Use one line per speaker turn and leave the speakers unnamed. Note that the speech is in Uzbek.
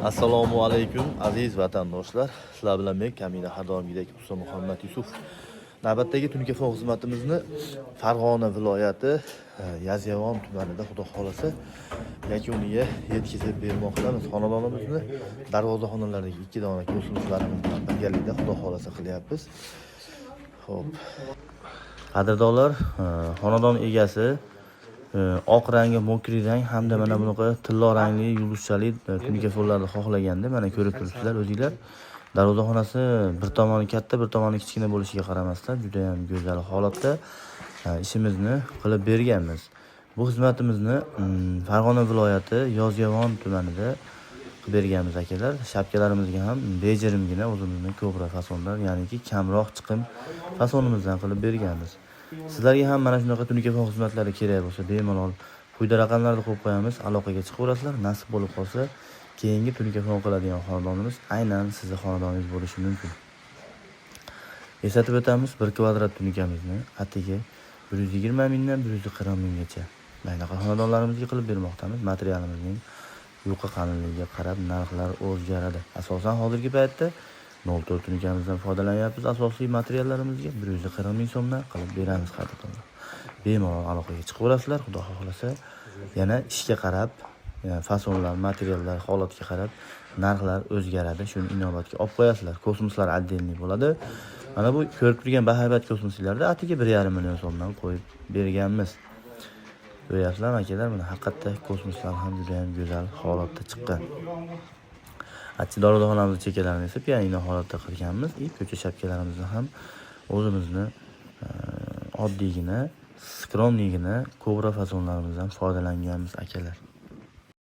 Assalomu alaykum aziz vatandoshlar. Sizlar bilan men kamina har doimgidek Usta Muhammad Yusuf. Navbatdagi tunkafon xizmatimizni Farg'ona viloyati Yazyovon tumanida xudo xolasa yakuniga yetkazib bermoqdamiz. Xonadonimizni darvozaxonalaridagi 2 dona ko'rsatuvlarimiz bilan birgalikda xudo xolasa qilyapmiz. Xo'p. Qadrdonlar, xonadon egasi oq rangi, mokriy rang hamda mana bunaqa tillo rangli yulduzchali tunkafonlarni xohlaganda mana ko'rib turibsizlar o'zinglar. Darvozaxonasi bir tomoni katta, bir tomoni kichkina bo'lishiga qaramasdan juda ham go'zal holatda ishimizni qilib berganmiz. Bu xizmatimizni Farg'ona viloyati Yozyovon tumanida qilib berganmiz akalar. Shapkalarimizga ham bejirimgina o'zimizning ko'proq fasonlar, ya'niki kamroq chiqim fasonimizdan qilib berganmiz. Sizlarga ham mana shunaqa tunkafon xizmatlari kerak bo'lsa, bemalol quyida raqamlarni qo'yib qo'yamiz, aloqaga chiqaverasizlar. Nasib bo'lib qolsa, keyingi tunkafon qiladigan xonadonimiz aynan sizning xonadoningiz bo'lishi mumkin. Eslatib o'tamiz, 1 kvadrat tunkamizni atigi 120 mingdan 140 minggacha bunaqa xonadonlarimizga qilib bermoqdamiz. Materialimizning yuqa qalinligiga qarab narxlar o'zgaradi. Asosan hozirgi paytda 04 tunkamizdan foydalanyapmiz. Asosiy materiallarimizga 140 ming so'mdan qilib beramiz qadrdonlar. Bemalol aloqaga chiqaverasizlar, xudo xohlasa. Yana ishga qarab, fasonlar, materiallar holatiga qarab narxlar o'zgaradi. Shuni inobatga olib qo'yasizlar. Kosmoslar отдельный bo'ladi. Mana bu ko'rib turgan bahaybat kosmoslarni atiga 1,5 million so'mdan qo'yib berganmiz. Ko'ryapsizlarmi akalar? Mana haqiqatda kosmoslar ham juda ham go'zal holatda chiqqan. Darvozaxonamiz chekkalarini esa pianino holatda qilganmiz. Ko'cha shapkalarimizni ham o'zimizni oddiygina, skromniygina kobra fasonlarimizdan foydalanganmiz akalar.